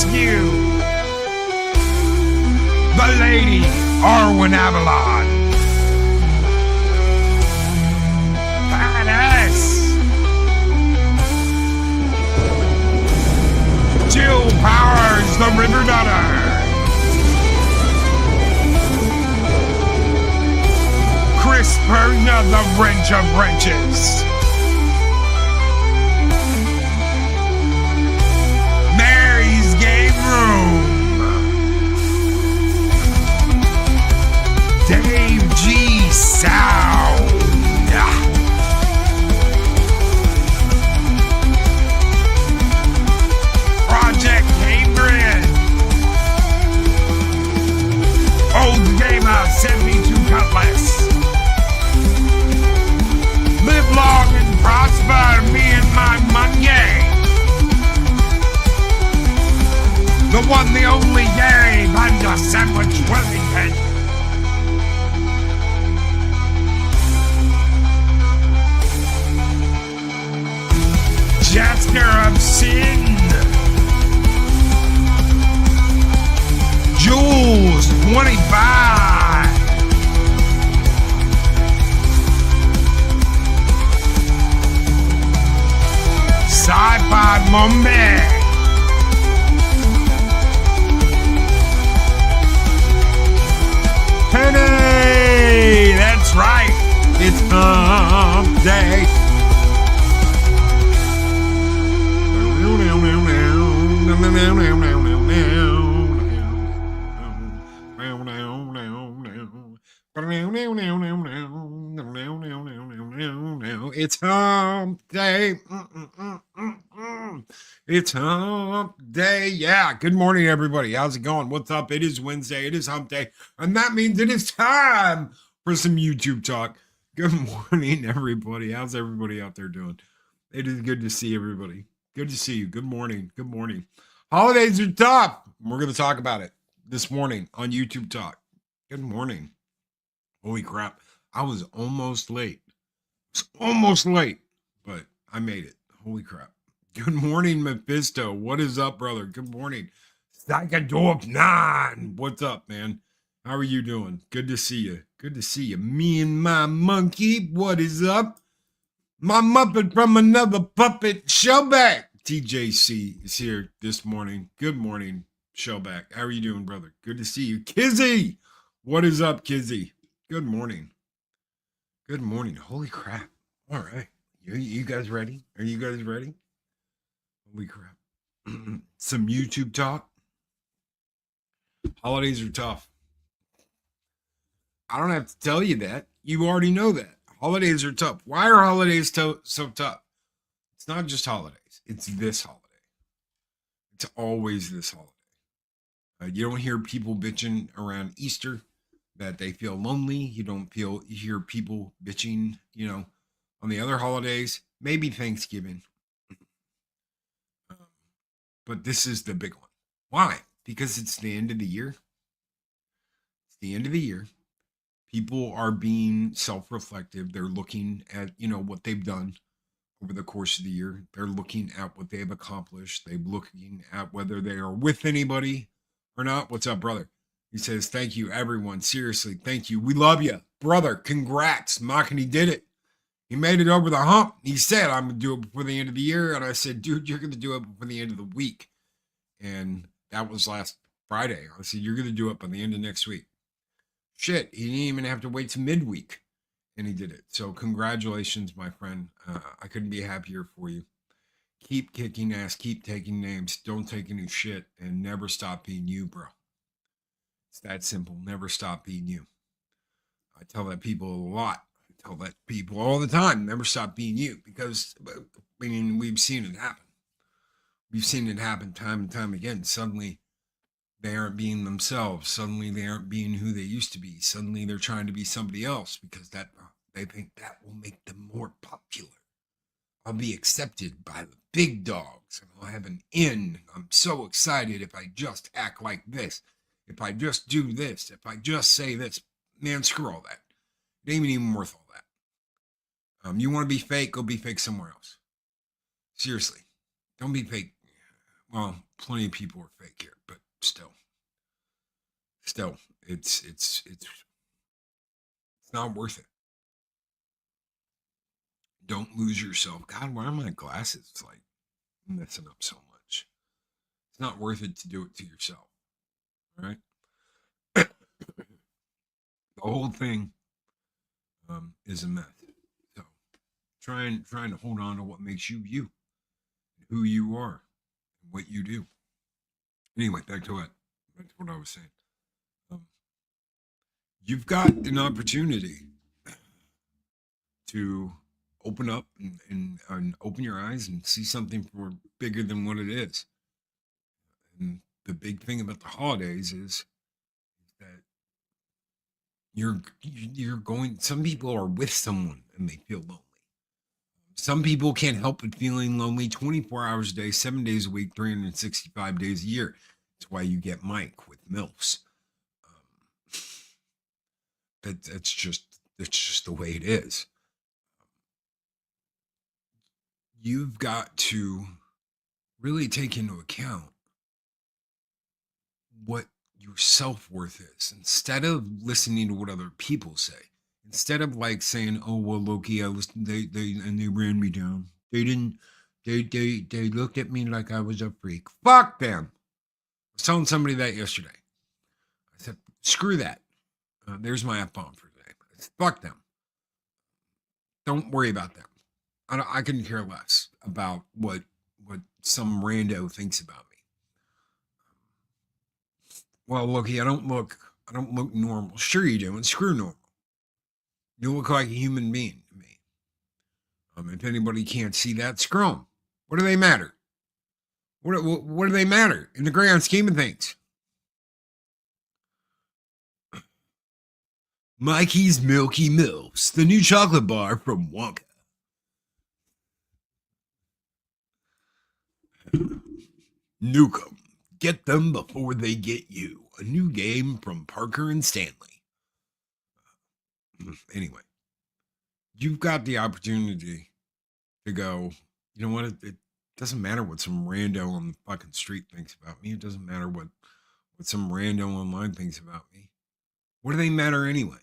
rescue the Lady Arwen Avalon. Badass. Jill powers the River Nutter. Chris Perna, the Wrench of Wrenches. Mary's Game Room. Dave G. Sound. Project Cambridge. Old Gamer 72 Cutlass. Live long and prosper, me and my monkey. The one, the only Gary Banda Sandwich Wellington. Jester of Sin. Jules 25. Sci-Fi Mumbai. Penny! That's right. It's hump day. It's hump day. It's hump day. Yeah. Good morning, everybody. How's it going? What's up? It is Wednesday. It is hump day. And that means it is time for some YouTube talk. Good morning, everybody. How's everybody out there doing? It is good to see everybody. Good to see you. Good morning. Good morning. Holidays are tough. We're going to talk about it this morning on YouTube Talk. Good morning. Holy crap. I was almost late. But I made it. Holy crap. Good morning, Mephisto. What is up, brother? Good morning. Psychodorp 9. What's up, man? How are you doing? Good to see you. Good to see you. Me and my monkey. What is up? My Muppet from another puppet. Shellback. TJC is here this morning. Good morning, Shellback. How are you doing, brother? Good to see you. Kizzy. What is up, Kizzy? Good morning. Good morning. Holy crap. All right. You guys ready? Are you guys ready? Holy crap. Some YouTube talk. Holidays are tough. I don't have to tell you that. You already know that. Holidays are tough. Why are holidays so tough? It's not just holidays. It's this holiday. It's always this holiday. You don't hear people bitching around Easter that they feel lonely. You hear people bitching, on the other holidays, maybe Thanksgiving. But this is the big one. Why? Because it's the end of the year. It's the end of the year. People are being self-reflective. They're looking at, what they've done over the course of the year. They're looking at what they've accomplished. They're looking at whether they are with anybody or not. What's up, brother? He says, thank you, everyone. Seriously, thank you. We love you. Brother, congrats. Makani did it. He made it over the hump. He said, I'm going to do it before the end of the year. And I said, dude, you're going to do it before the end of the week. And that was last Friday. I said, you're going to do it by the end of next week. Shit, he didn't even have to wait to midweek. And he did it. So congratulations, my friend. I couldn't be happier for you. Keep kicking ass. Keep taking names. Don't take any shit. And never stop being you, bro. It's that simple. Never stop being you. I tell that people a lot. I tell that people all the time. Never stop being you. Because, we've seen it happen. We've seen it happen time and time again. Suddenly, they aren't being themselves. Suddenly, they aren't being who they used to be. Suddenly, they're trying to be somebody else because they think that will make them more popular. I'll be accepted by the big dogs, and I'll have an in. I'm so excited if I just act like this. If I just do this. If I just say this. Man, screw all that. It ain't even worth all that. You want to be fake? Go be fake somewhere else. Seriously. Don't be fake. well, plenty of people are fake here, but still, it's not worth it. Don't lose yourself. God, why are my glasses like messing up so much? It's not worth it to do it to yourself. All right. The whole thing is a mess. So trying to hold on to what makes you you, who you are, and what you do. Anyway, back to what I was saying. Um, you've got an opportunity to open up and open your eyes and see something for bigger than what it is. And the big thing about the holidays is that you're going. Some people are with someone and they feel lonely. Some people can't help but feeling lonely 24 hours a day, 7 days a week, 365 days a year. That's why you get Mike with MILFs. Um, that's just the way it is. You've got to really take into account what your self-worth is instead of listening to what other people say. Instead of like saying, "Oh well, Loki, I listened, they ran me down. They didn't. They looked at me like I was a freak. Fuck them." I was telling somebody that yesterday. I said, "Screw that. There's my F bomb for today. Fuck them. Don't worry about them. I couldn't care less about what some rando thinks about me. Well, Loki, I don't look normal. Sure you do, and screw normal. You look like a human being to me. If anybody can't see that, screw them. What do they matter? What do they matter in the grand scheme of things? Mikey's Milky Milks, the new chocolate bar from Wonka. Nuke 'em. Get them before they get you. A new game from Parker and Stanley. Anyway, you've got the opportunity to go, you know what? It doesn't matter what some rando on the fucking street thinks about me. It doesn't matter what some rando online thinks about me. What do they matter anyway?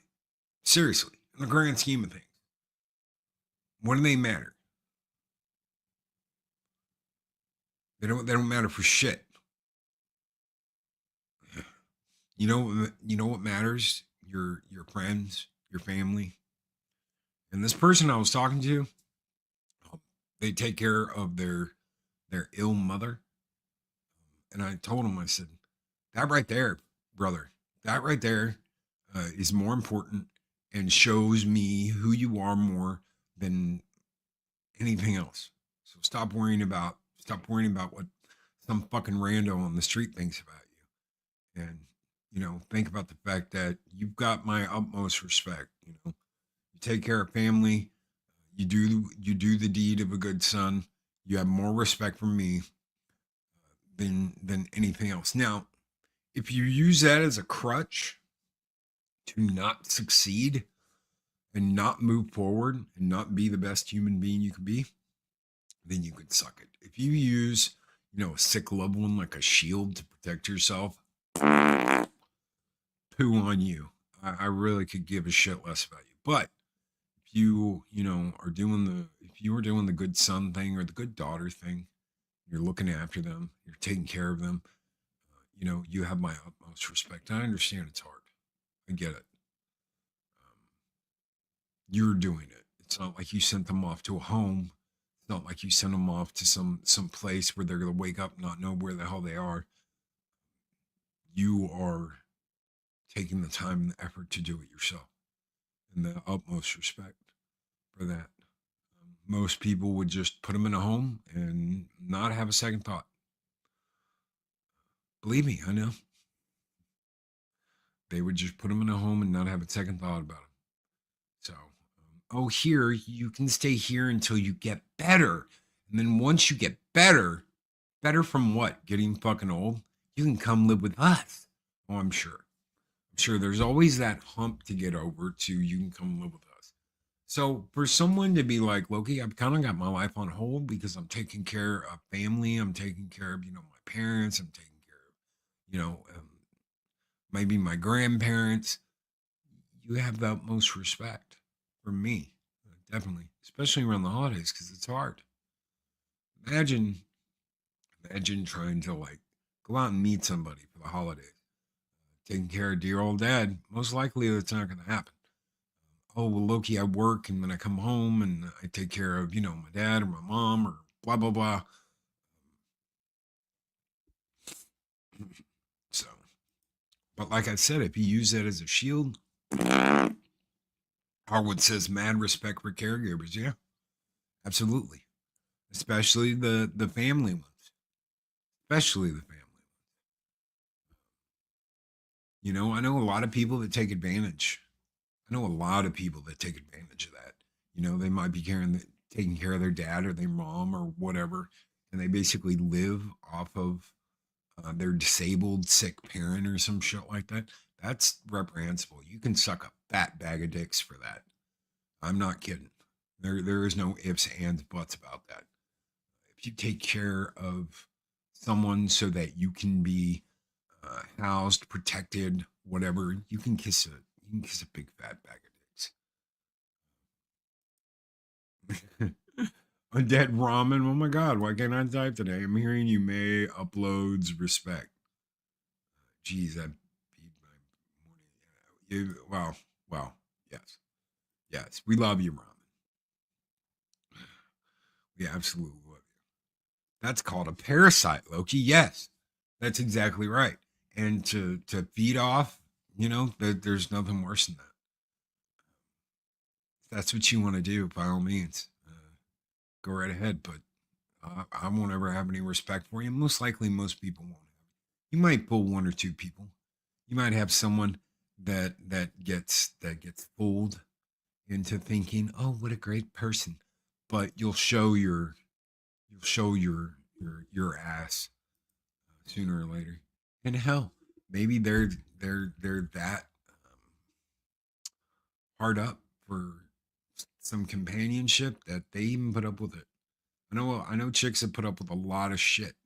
Seriously, in the grand scheme of things, what do they matter? They don't matter for shit. You know what matters? Your friends, your family. And this person I was talking to, they take care of their ill mother. And I told him, I said, that right there, brother, that right there is more important and shows me who you are more than anything else. So stop worrying about what some fucking rando on the street thinks about you. And think about the fact that you've got my utmost respect. You take care of family, you do the deed of a good son. You have more respect from me than anything else. Now, if you use that as a crutch to not succeed and not move forward and not be the best human being you can be, then you could suck it. If you use, a sick loved one like a shield to protect yourself, poo on you. I really could give a shit less about you. But if you were doing the good son thing or the good daughter thing, you're looking after them, you're taking care of them, you have my utmost respect. I understand it's hard. I get it. You're doing it. It's not like you sent them off to a home. It's not like you sent them off to some place where they're going to wake up and not know where the hell they are. You are taking the time and the effort to do it yourself, and the utmost respect for that. Most people would just put them in a home and not have a second thought. Believe me, I know. They would just put them in a home and not have a second thought about them. So, here, you can stay here until you get better. And then once you get better from what? Getting fucking old? You can come live with us. Oh, I'm sure. There's always that hump to get over to you can come live with us. So for someone to be like, Loki, I've kind of got my life on hold because I'm taking care of family. I'm taking care of, my my parents. I'm taking care of, maybe my grandparents. You have the utmost respect from me, definitely, especially around the holidays because it's hard. Imagine, imagine trying to like go out and meet somebody for the holidays, taking care of dear old dad. Most likely, that's not going to happen. Oh well, Loki, I work and then I come home and I take care of my dad or my mom or blah blah blah. So, but like I said, if you use that as a shield, Harwood says mad respect for caregivers. Yeah, absolutely. Especially the family ones. Especially the family. I know a lot of people that take advantage. I know a lot of people that take advantage of that. They might be taking care of their dad or their mom or whatever, and they basically live off of their disabled, sick parent or some shit like that. That's reprehensible. You can suck a fat bag of dicks for that. I'm not kidding. There is no ifs, ands, buts about that. If you take care of someone so that you can be housed, protected, whatever, you can kiss a big fat bag of dicks. Undead ramen. Oh my god, why can't I type today? I'm hearing you may uploads respect. Geez, that beat my morning. Well, yes. Yes. We love you, ramen. We absolutely love you. That's called a parasite, Loki. Yes. That's exactly right. And to feed off, there's nothing worse than that. If that's what you want to do, by all means, go right ahead. But I won't ever have any respect for you. Most likely, most people won't have. You might pull one or two people. You might have someone that gets fooled into thinking, "Oh, what a great person," but you'll show your ass sooner or later. And hell, maybe they're that hard up for some companionship that they even put up with it. I know chicks that put up with a lot of shit,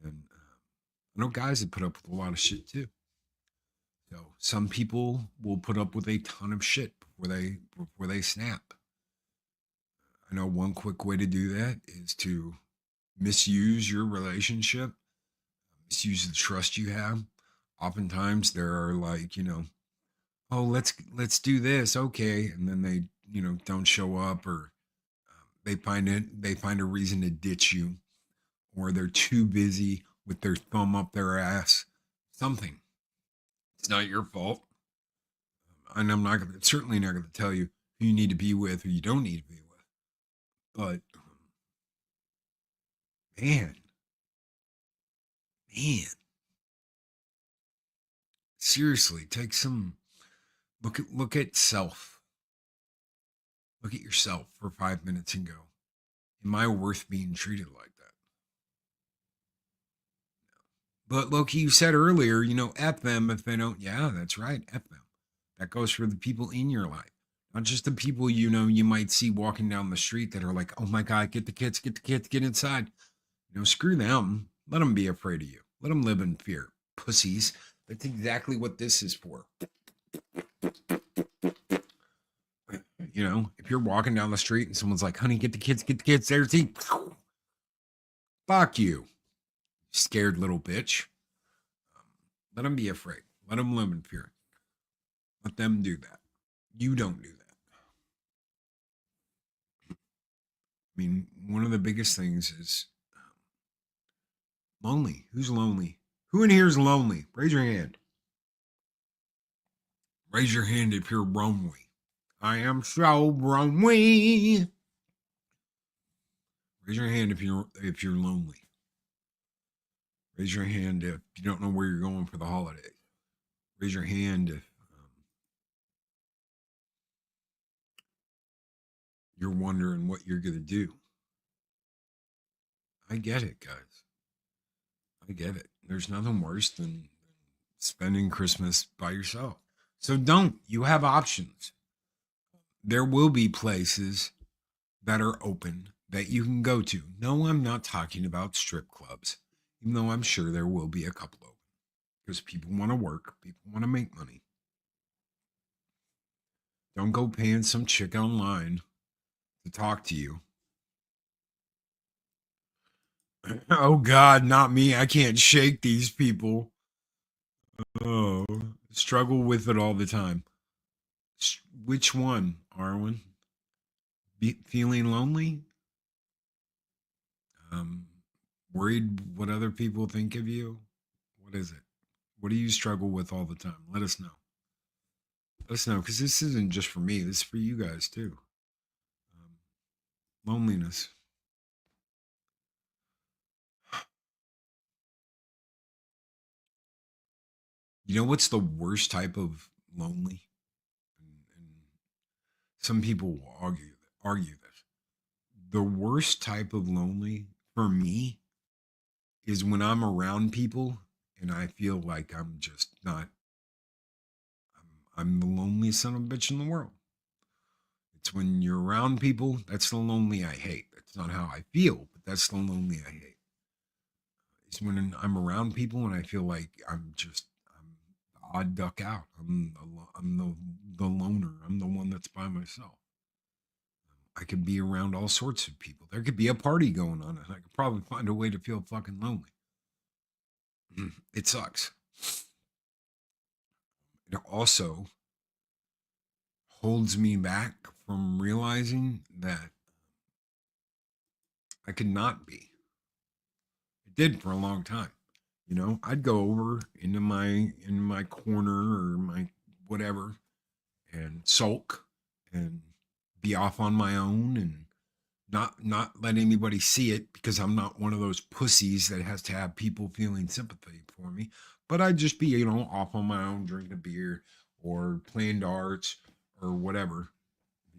and I know guys that put up with a lot of shit too. So some people will put up with a ton of shit before they snap. I know one quick way to do that is to misuse your relationship, misuse the trust you have. Oftentimes there are like, oh, let's do this, okay, and then they, don't show up, or they find a reason to ditch you, or they're too busy with their thumb up their ass. Something. It's not your fault, and certainly not gonna tell you who you need to be with or you don't need to be with. But man, man, seriously, take some look at self. Look at yourself for 5 minutes and go, am I worth being treated like that? But Loki, you said earlier, F them if they don't. Yeah, that's right. F them. That goes for the people in your life, not just the people you might see walking down the street that are like, oh my God, get the kids, get inside. Screw them. Let them be afraid of you. Let them live in fear. Pussies. That's exactly what this is for. If you're walking down the street and someone's like, honey, get the kids, there's the fuck you, scared little bitch. Let them be afraid. Let them live in fear. Let them do that. You don't do that. I mean, one of the biggest things is lonely. Who's lonely? Who in here is lonely? Raise your hand. Raise your hand if you're lonely. I am so lonely. Raise your hand if you're lonely. Raise your hand if you don't know where you're going for the holidays. Raise your hand if you're wondering what you're going to do. I get it, guys. I get it. There's nothing worse than spending Christmas by yourself. So don't. You have options. There will be places that are open that you can go to. No, I'm not talking about strip clubs. Even though I'm sure there will be a couple open because people want to work, people want to make money. Don't go paying some chick online to talk to you. Oh God, not me. I can't shake these people. Oh, struggle with it all the time. Which one, Arwen? Feeling lonely? Um, worried what other people think of you? What is it? What do you struggle with all the time? Let us know. Let us know because this isn't just for me. This is for you guys too. Um, loneliness. You know what's the worst type of lonely? And some people will argue this. The worst type of lonely for me is when I'm around people and I feel like I'm just not. I'm the loneliest son of a bitch in the world. It's when you're around people. That's the lonely I hate. That's not how I feel, but that's the lonely I hate. It's when I'm around people and I feel like I'm the odd duck out. I'm the loner. I'm the one that's by myself. I could be around all sorts of people. There could be a party going on, and I could probably find a way to feel fucking lonely. It sucks. It also holds me back from realizing that I could not be. It did for a long time. You know, I'd go over into my corner or my whatever and sulk and be off on my own and not let anybody see it because I'm not one of those pussies that has to have people feeling sympathy for me. But I'd just be, off on my own, drinking a beer or playing darts or whatever,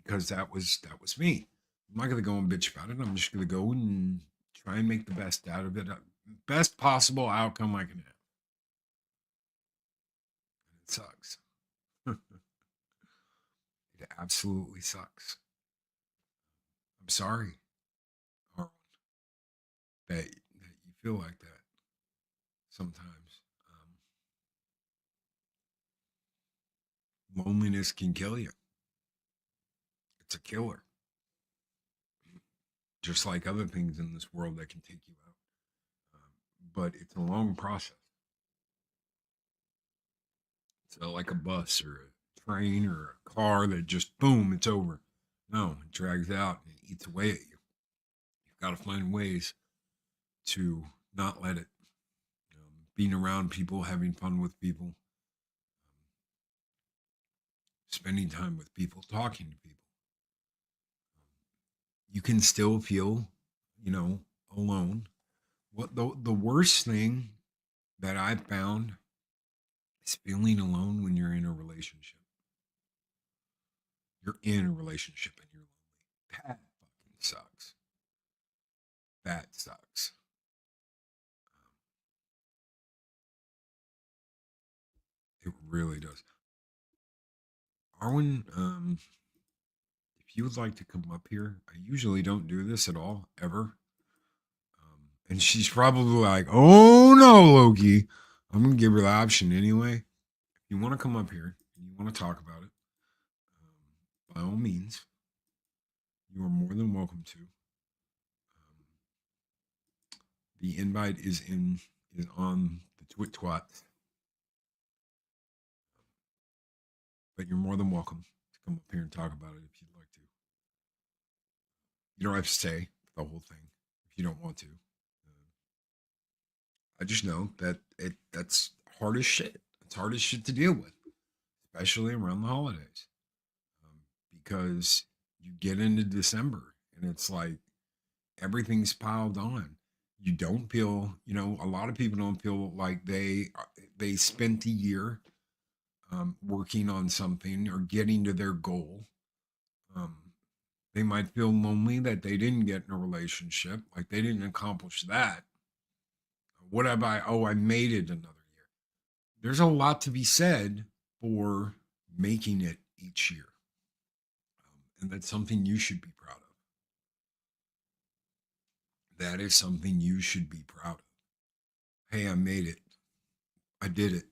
because that was me. I'm not gonna go and bitch about it. I'm just gonna go and try and make the best out of it. Best possible outcome I can have. And it sucks. It absolutely sucks. I'm sorry, Arwen, that you feel like that sometimes. Loneliness can kill you. It's a killer, just like other things in this world that can take you out. But it's a long process. So, like a bus or a train or a car that just boom, it's over. No, it drags out and it eats away at you. You've got to find ways to not let it. Being around people, having fun with people, spending time with people, talking to people. You can still feel, alone. What the worst thing that I've found is feeling alone when you're in a relationship. You're in a relationship and you're lonely. That fucking sucks. That sucks. It really does. Arwen, if you would like to come up here, I usually don't do this at all, ever. And she's probably like, oh no, Loki. I'm going to give her the option anyway. If you want to come up here and you want to talk about it, by all means, you are more than welcome to. The invite is on the twat, but you're more than welcome to come up here and talk about it if you'd like to. You don't have to say the whole thing if you don't want to. I just know that that's hard as shit. It's hard as shit to deal with, especially around the holidays, um, because you get into December and it's like everything's piled on. You don't feel, a lot of people don't feel like they spent a year working on something or getting to their goal. Um, they might feel lonely that they didn't get in a relationship, like they didn't accomplish that. What have I? Oh, I made it another year. There's a lot to be said for making it each year. And that's something you should be proud of. That is something you should be proud of. Hey, I made it. I did it.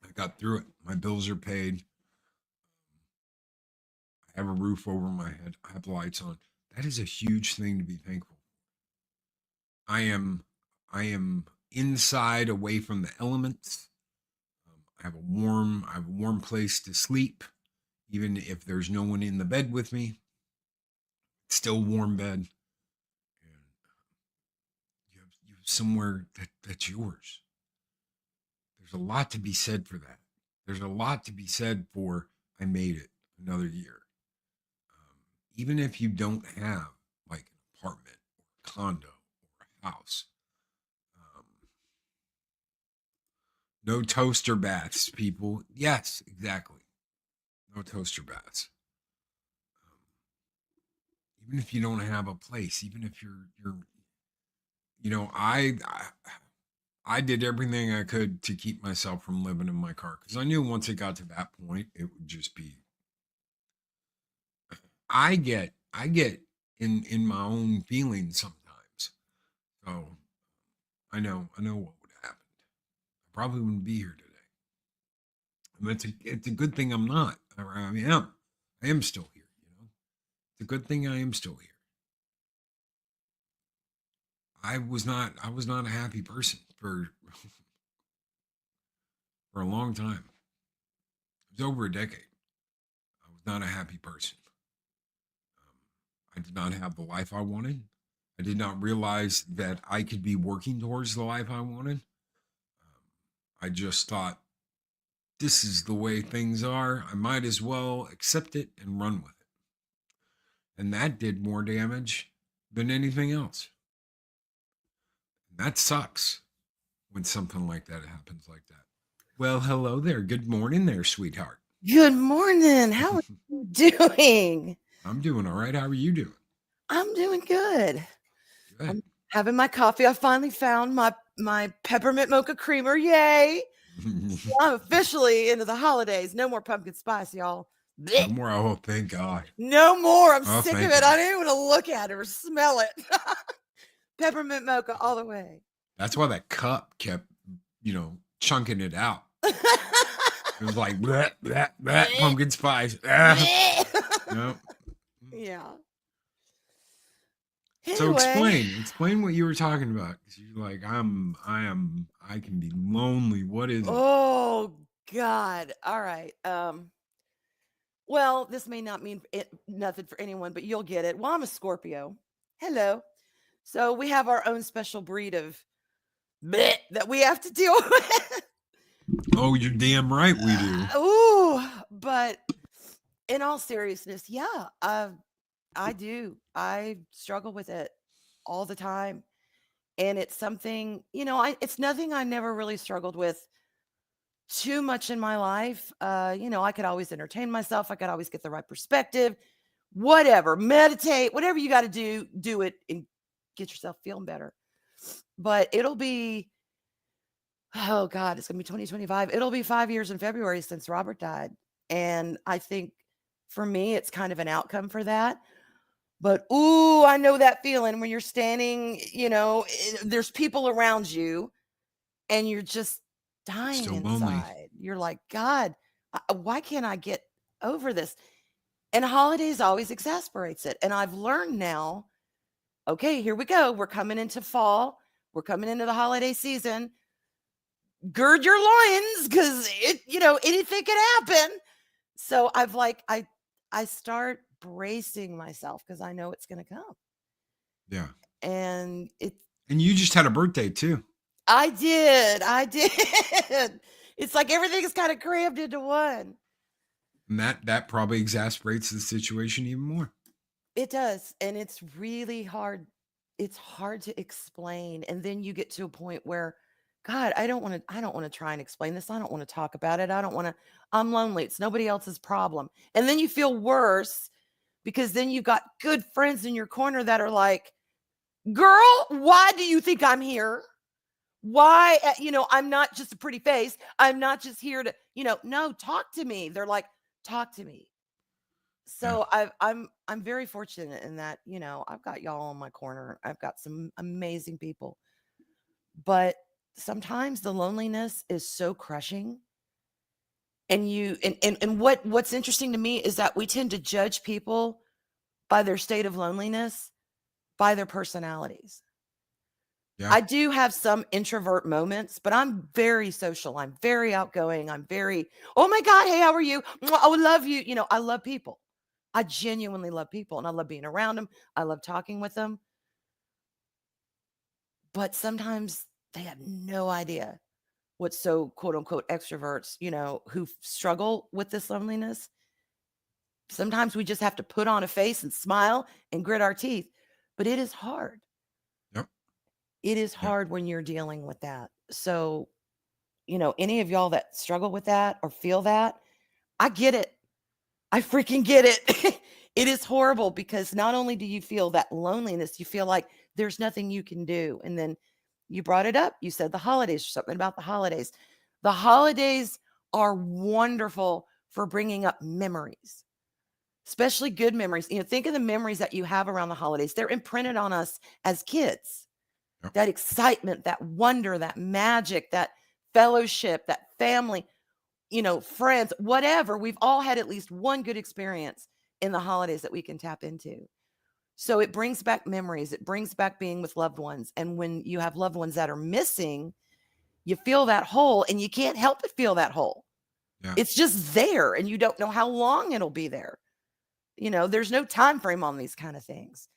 I got through it. My bills are paid. I have a roof over my head. I have lights on. That is a huge thing to be thankful for. I am inside away from the elements. I have a warm place to sleep. Even if there's no one in the bed with me, it's still warm bed. And you have somewhere that's yours. There's a lot to be said for that. There's a lot to be said for I made it another year. Even if you don't have like an apartment or a condo or a house, um, no toaster baths, people. Yes, exactly. No toaster baths. Um, Even if you don't have a place, even if you're, I did everything I could to keep myself from living in my car because I knew once it got to that point, it would just be. I get in my own feelings sometimes. So I know what would have happened. I probably wouldn't be here today. I mean, it's a good thing I'm not. I am still here. It's a good thing I am still here. I was not a happy person for a long time. It was over a decade. I was not a happy person. I did not have the life I wanted. I did not realize that I could be working towards the life I wanted. I just thought this is the way things are. I might as well accept it and run with it. And that did more damage than anything else. And that sucks when something like that happens like that. Well, hello there. Good morning there, sweetheart. Good morning. How are you doing? I'm doing all right. How are you doing? I'm doing good. Good. I'm having my coffee. I finally found my peppermint mocha creamer. Yay. I'm officially into the holidays. No more pumpkin spice, y'all. No Blech. more. Oh, thank God. No more. I'm Oh, sick of thank it. I God. don't even want to look at it or smell it. Peppermint mocha all the way. That's why that cup kept, chunking it out. It was like that pumpkin spice. No. Yeah. So Anyway. explain what you were talking about. 'Cause you're like, I can be lonely. What is it? Oh God. All right. Well, this may not mean nothing for anyone, but you'll get it. Well, I'm a Scorpio. Hello. So we have our own special breed of bleh that we have to deal with. Oh, you're damn right we do. Ooh, but in all seriousness, yeah, I do. I struggle with it all the time. And it's something, it's nothing I never really struggled with too much in my life. I could always entertain myself. I could always get the right perspective, whatever, meditate, whatever you got to do it and get yourself feeling better. But it'll be, oh God, it's going to be 2025. It'll be 5 years in February since Robert died. And I think for me, it's kind of an outcome for that. But ooh, I know that feeling when you're standing, there's people around you and you're just dying Still lonely. inside. You're like, God, why can't I get over this? And holidays always exasperates it. And I've learned now, okay, here we go. We're coming into fall. We're coming into the holiday season. Gird your loins because anything can happen. So I start bracing myself because I know it's going to come. Yeah. And And you just had a birthday too. I did. It's like everything is kind of crammed into one. And that probably exasperates the situation even more. It does, and it's really hard. It's hard to explain, and then you get to a point where, God, I don't want to try and explain this. I don't want to talk about it. I don't want to. I'm lonely. It's nobody else's problem. And then you feel worse because then you've got good friends in your corner that are like, "Girl, why do you think I'm here? Why, I'm not just a pretty face. I'm not just here to, no, talk to me." They're like, "Talk to me." Yeah. So I'm very fortunate in that, I've got y'all on my corner. I've got some amazing people. But sometimes the loneliness is so crushing. And what's interesting to me is that we tend to judge people by their state of loneliness, by their personalities. Yeah. I do have some introvert moments, but I'm very social. I'm very outgoing. I'm very, oh my God, hey, how are you? I would love you. I love people. I genuinely love people and I love being around them. I love talking with them. But sometimes they have no idea what so quote unquote extroverts, who struggle with this loneliness. Sometimes we just have to put on a face and smile and grit our teeth, but it is hard. Yep. It is Yep. hard when you're dealing with that. So, any of y'all that struggle with that or feel that, I get it. I freaking get it. It is horrible because not only do you feel that loneliness, you feel like there's nothing you can do. And then you brought it up. You said the holidays, something about the holidays. The holidays are wonderful for bringing up memories, especially good memories. Think of the memories that you have around the holidays. They're imprinted on us as kids. Yep. That excitement, that wonder, that magic, that fellowship, that family, friends, whatever. We've all had at least one good experience in the holidays that we can tap into. So it brings back memories. It brings back being with loved ones. And when you have loved ones that are missing, you feel that hole and you can't help but feel that hole. Yeah. It's just there and you don't know how long it'll be there. There's no time frame on these kind of things.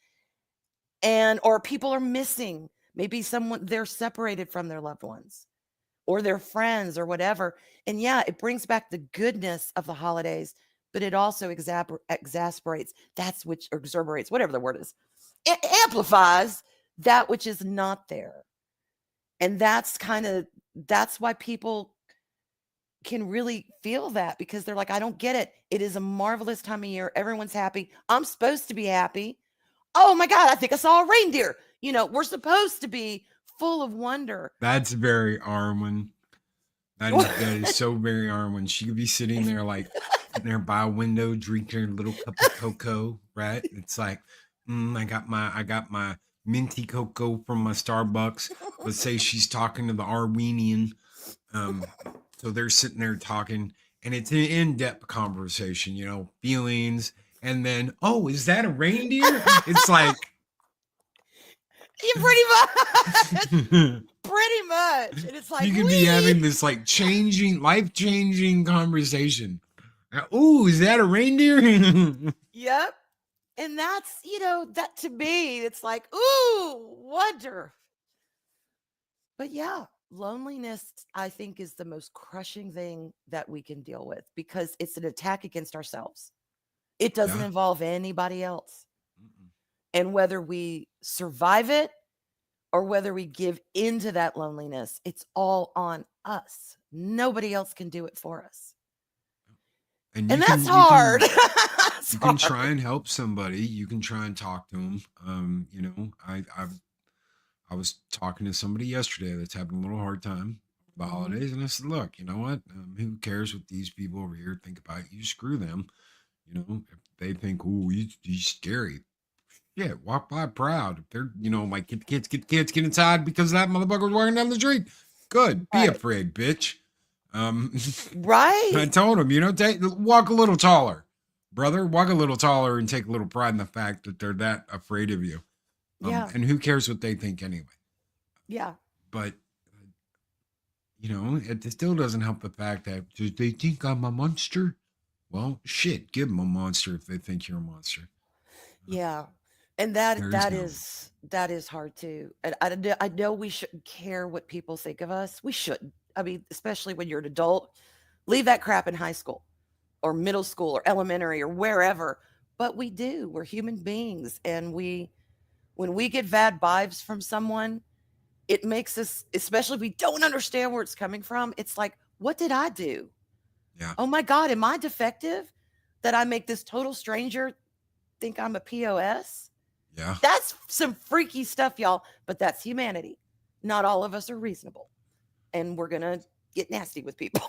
Or people are missing. Maybe they're separated from their loved ones or their friends or whatever. And yeah, it brings back the goodness of the holidays, but it also exasperates, or exasperates, whatever the word is. It amplifies that which is not there. And that's why people can really feel that, because they're like, I don't get it. It is a marvelous time of year. Everyone's happy. I'm supposed to be happy. Oh my God, I think I saw a reindeer. We're supposed to be full of wonder. That's very Arwen. That is so very Arwen. She could be sitting there by a window drinking her little cup of cocoa, right? It's like, I got my minty cocoa from my Starbucks. Let's say she's talking to the Arwenian. So they're sitting there talking, and it's an in-depth conversation, feelings, and then, oh, is that a reindeer? It's like, yeah, pretty much. Pretty much. And it's like, you could be having this life-changing conversation. Oh, is that a reindeer? Yep. And that's, that to me, it's like, ooh, wonder. But yeah, loneliness, I think, is the most crushing thing that we can deal with because it's an attack against ourselves. It doesn't Yeah. involve anybody else. And whether we survive it or whether we give into that loneliness, it's all on us. Nobody else can do it for us. And that's hard. You can try and help somebody. You can try and talk to them. I was talking to somebody yesterday that's having a little hard time the holidays, and I said, look, you know what? Who cares what these people over here think about you? Screw them. If they think, oh, he's scary. Yeah, walk by proud. If they're, like, get the kids, get inside because that motherfucker was walking down the street. Good. Be afraid, bitch. Right. I told him, walk a little taller, brother. Walk a little taller and take a little pride in the fact that they're that afraid of you. Yeah. And who cares what they think anyway? Yeah. But, it still doesn't help the fact that, do they think I'm a monster? Well, shit, give them a monster if they think you're a monster. Yeah. And that is hard too. And I know we shouldn't care what people think of us. We shouldn't. I mean, especially when you're an adult. Leave that crap in high school or middle school or elementary or wherever. But we do. We're human beings. And when we get bad vibes from someone, it makes us, especially if we don't understand where it's coming from, it's like, what did I do? Yeah. Oh my God, am I defective that I make this total stranger think I'm a POS? Yeah. That's some freaky stuff, y'all, but that's humanity. Not all of us are reasonable. And we're going to get nasty with people.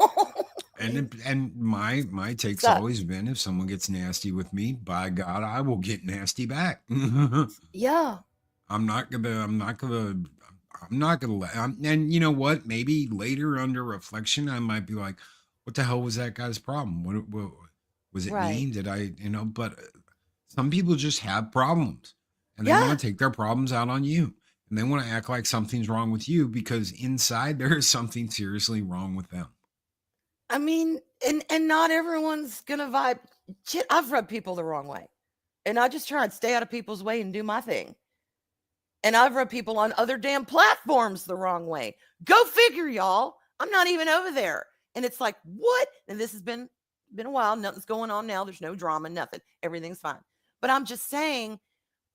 And my take's always been, if someone gets nasty with me, by God, I will get nasty back. Yeah. I'm not gonna I'm not gonna let. And you know what? Maybe later under reflection, I might be like, "What the hell was that guy's problem? What was it Right. me? Did I, But some people just have problems, and they Yeah. want to take their problems out on you, and they want to act like something's wrong with you because inside there is something seriously wrong with them. I mean, and not everyone's gonna vibe. Shit, I've rubbed people the wrong way. And I just try and stay out of people's way and do my thing. And I've rubbed people on other damn platforms the wrong way. Go figure, y'all. I'm not even over there. And it's like, what? And this has been a while. Nothing's going on now. There's no drama, nothing. Everything's fine. But I'm just saying,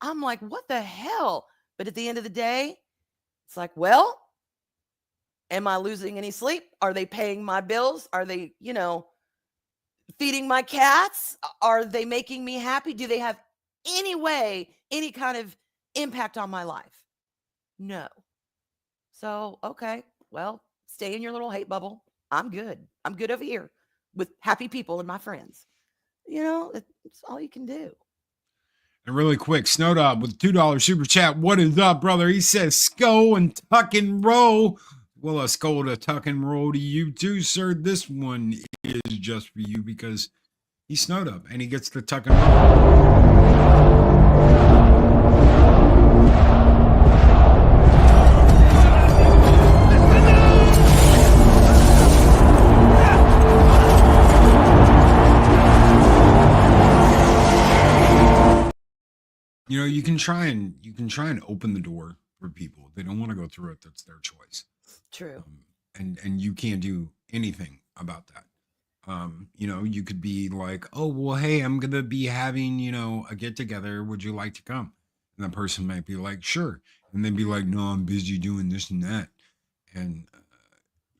I'm like, what the hell? But at the end of the day, it's like, well, am I losing any sleep? Are they paying my bills? Are they, feeding my cats? Are they making me happy? Do they have any way, any kind of impact on my life? No. So, okay, well, stay in your little hate bubble. I'm good. I'm good over here with happy people and my friends. It's all you can do. And really quick, Snowdog with $2 super chat. What is up, brother? He says, "Skull and tuck and roll." Well, a skull to tuck and roll to you too, sir. This one is just for you because he snowed up and he gets to tuck and roll. You can try and open the door for people. If they don't want to go through it, that's their choice. True. And you can't do anything about that. You could be like, "Oh, well, hey, I'm gonna be having, a get together. Would you like to come?" And the person might be like, "Sure," and they'd be like, "No, I'm busy doing this and that," and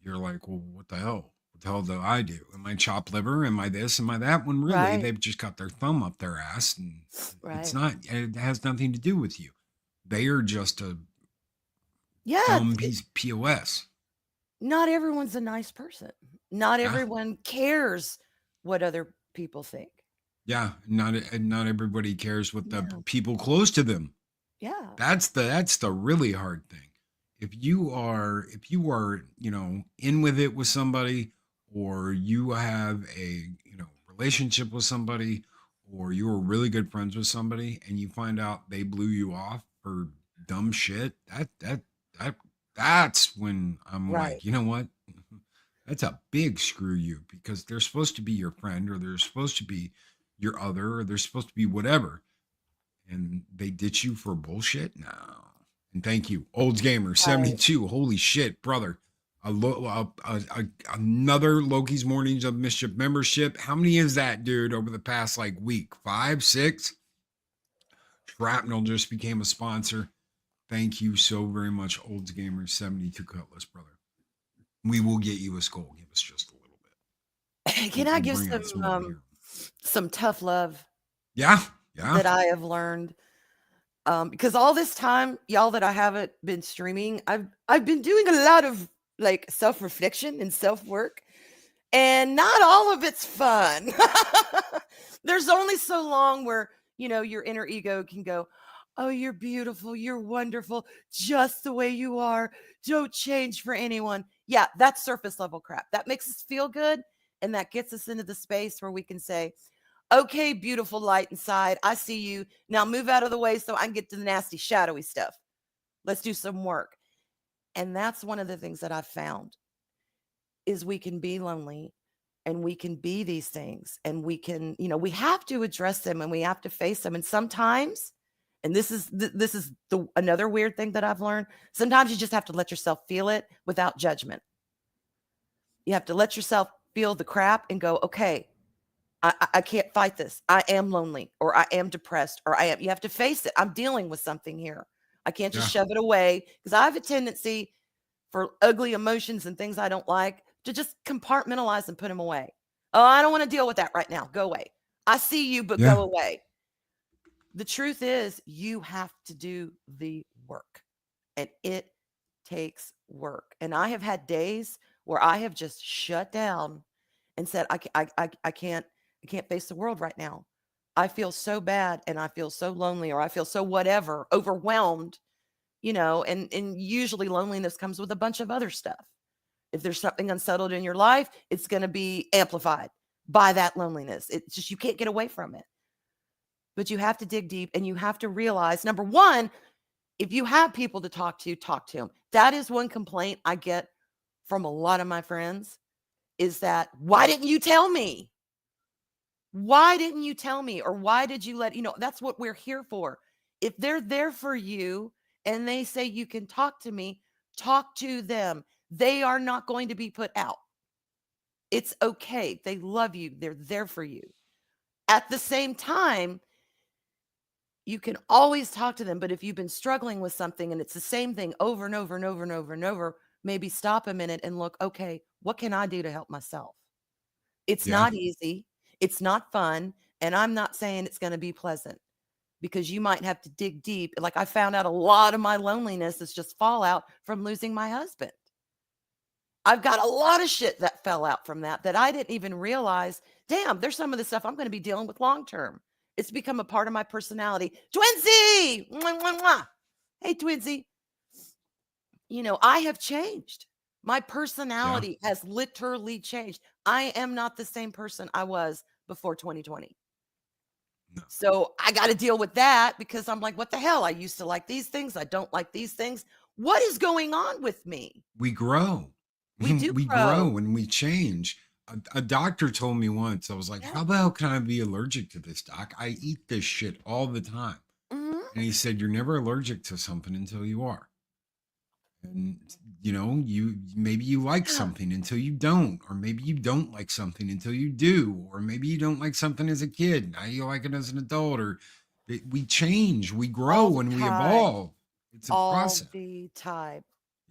you're like, "Well, what the hell? What the hell do I do? Am I chopped liver? Am I this? Am I that?" When really Right. they've just got their thumb up their ass, and it's Right. not. It has nothing to do with you. They are just a Yeah. dumb piece of POS. Not everyone's a nice person. Not Yeah. everyone cares what other people think. Yeah, not everybody cares what the Yeah. people close to them. Yeah. That's the really hard thing. If you are, in with it with somebody, or you have a, relationship with somebody, or you were really good friends with somebody and you find out they blew you off for dumb shit, that that's when I'm Right. like, you know what? That's a big screw you because they're supposed to be your friend, or they're supposed to be your other, or they're supposed to be whatever, and they ditch you for bullshit. No. And thank you, Olds Gamer Right. 72. Holy shit, brother! Another Loki's Mornings of Mischief membership. How many is that, dude? Over the past like week, 5, 6. Shrapnel just became a sponsor. Thank you so very much, Olds Gamer 72 Cutlass, brother. We will get you a skull. Give us just a little bit. Can We'll, I we'll give bring out some over here. some tough love Yeah, yeah. that I have learned? Because all this time, y'all, that I haven't been streaming, I've been doing a lot of like self-reflection and self-work, and not all of it's fun. There's only so long where, your inner ego can go, "Oh, you're beautiful, you're wonderful, just the way you are. Don't change for anyone." Yeah, that's surface level crap. That makes us feel good, and that gets us into the space where we can say, "Okay, beautiful light inside. I see you. Now move out of the way so I can get to the nasty, shadowy stuff. Let's do some work." And that's one of the things that I've found is we can be lonely and we can be these things, and we can, we have to address them and we have to face them. And sometimes, and this is the another weird thing that I've learned, sometimes you just have to let yourself feel it without judgment. You have to let yourself feel the crap and go, "Okay, I can't fight this. I am lonely, or I am depressed, or you have to face it. I'm dealing with something here. I can't just Yeah. shove it away," because I have a tendency for ugly emotions and things I don't like to just compartmentalize and put them away. "Oh, I don't want to deal with that right now. Go away. I see you, but Yeah. go away." The truth is, you have to do the work, and it takes work. And I have had days where I have just shut down and said, I can't face the world right now. I feel so bad and I feel so lonely, or I feel so whatever, overwhelmed, and usually loneliness comes with a bunch of other stuff. If there's something unsettled in your life, it's going to be amplified by that loneliness. It's just, you can't get away from it. But you have to dig deep, and you have to realize, number one, if you have people to talk to them. That is one complaint I get from a lot of my friends, is that, why didn't you tell me? Why didn't you tell me? Or why did you that's what we're here for. If they're there for you and they say you can talk to me, talk to them. They are not going to be put out. It's okay. They love you. They're there for you. At the same time, you can always talk to them. But if you've been struggling with something and it's the same thing over and over and over and over and over, maybe stop a minute and look, okay, what can I do to help myself? It's Yeah. not easy. It's not fun. And I'm not saying it's going to be pleasant, because you might have to dig deep. Like, I found out a lot of my loneliness is just fallout from losing my husband. I've got a lot of shit that fell out from that I didn't even realize. Damn, there's some of the stuff I'm going to be dealing with long term. It's become a part of my personality. Twinsy! Mwah, mwah, mwah. Hey, Twinsy. I have changed. My Yeah. personality has literally changed. I am not the same person I was before 2020. No. So I got to deal with that, because I'm like, what the hell? I used to like these things. I don't like these things. What is going on with me? We grow. We do We grow. grow and we change. A doctor told me once, I was like, Yeah. how the hell can I be allergic to this, doc? I eat this shit all the time. Mhm. And he said, you're never allergic to something until you are. And you maybe you like Yeah. something until you don't, or maybe you don't like something until you do, or maybe you don't like something as a kid, now you like it as an adult, or we change, we All grow, the and we time. evolve. It's a All process. the time.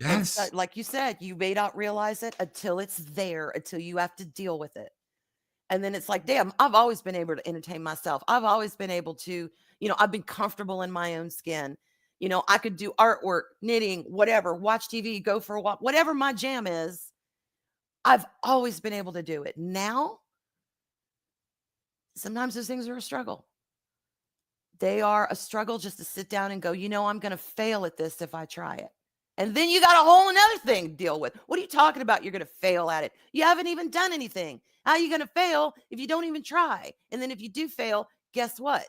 And so, Yes. like you said, you may not realize it until it's there, until you have to deal with it. And then it's like, damn, I've always been able to entertain myself. I've always been able to, I've been comfortable in my own skin. I could do artwork, knitting, whatever, watch TV, go for a walk, whatever my jam is. I've always been able to do it. Now, sometimes those things are a struggle. They are a struggle just to sit down and go, I'm going to fail at this if I try it. And then you got a whole another thing to deal with. What are you talking about? You're going to fail at it. You haven't even done anything. How are you going to fail if you don't even try? And then if you do fail, guess what?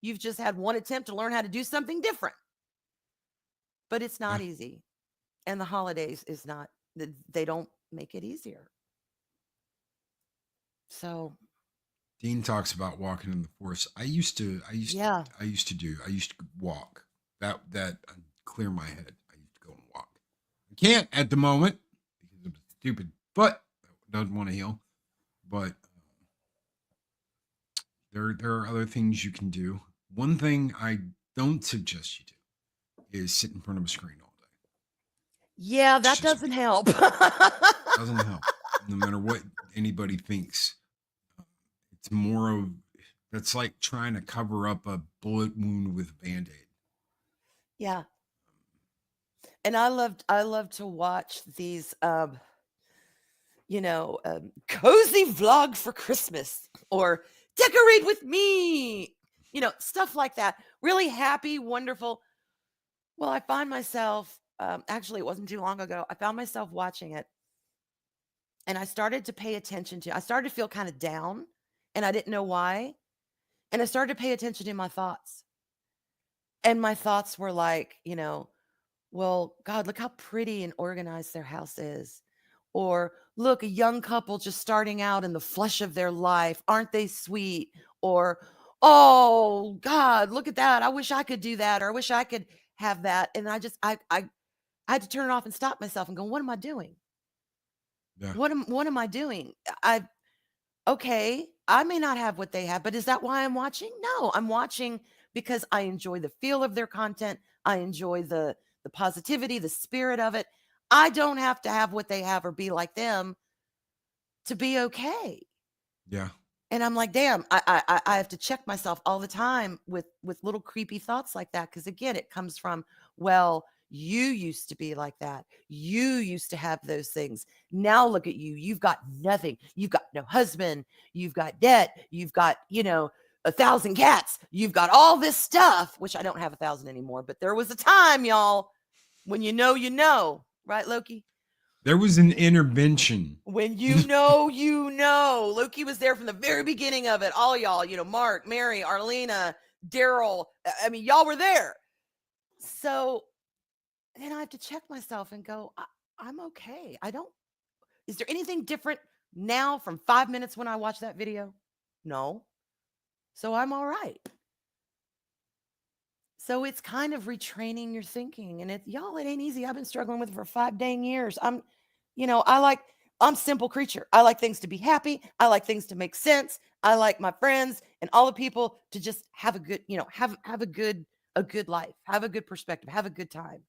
You've just had one attempt to learn how to do something different. But it's Yeah. not easy. And the holidays they don't make it easier. So, Dean talks about walking in the forest. yeah. I used to walk. That I'd clear my head. I used to go and walk. I can't at the moment because of a stupid foot that doesn't want to heal. But there are other things you can do. One thing I don't suggest you do is sit in front of a screen all day. Yeah, It's that just doesn't help. doesn't help. No matter what anybody thinks, it's more of that's like trying to cover up a bullet wound with a band-aid. Yeah. And I love to watch these cozy vlog for Christmas, or decorate with me, stuff like that. Really happy, wonderful. Well, I find myself, actually, it wasn't too long ago, I found myself watching it, and I started to pay attention I started to feel kind of down, and I didn't know why. And I started to pay attention to my thoughts. And my thoughts were like, well, God, look how pretty and organized their house is. Or look, a young couple just starting out in the flush of their life. Aren't they sweet? Or, oh God, look at that. I wish I could do that. Or I wish I could have that. And I had to turn it off and stop myself and go, what am I doing? Yeah. What am I doing? Okay, I may not have what they have, but is that why I'm watching? No, I'm watching because I enjoy the feel of their content. I enjoy the positivity, the spirit of it. I don't have to have what they have or be like them to be okay. Yeah. And I'm like, damn, I have to check myself all the time with little creepy thoughts like that, because again, it comes from, well, you used to be like that. You used to have those things. Now look at you. You've got nothing. You've got no husband. You've got debt. You've got, 1,000 cats. You've got all this stuff, which I don't have 1,000 anymore, but there was a time, y'all, when you know, right, Loki? There was an intervention. When you know. Loki was there from the very beginning of it. All y'all, Mark, Mary, Arlena, Daryl. I mean, y'all were there. So then I have to check myself and go, I'm okay. Is there anything different now from 5 minutes when I watched that video? No. So I'm all right. So it's kind of retraining your thinking. And it ain't easy. I've been struggling with it for 5 dang years. I'm a simple creature. I like things to be happy. I like things to make sense. I like my friends and all the people to just have a good, have a good life, have a good perspective, have a good time.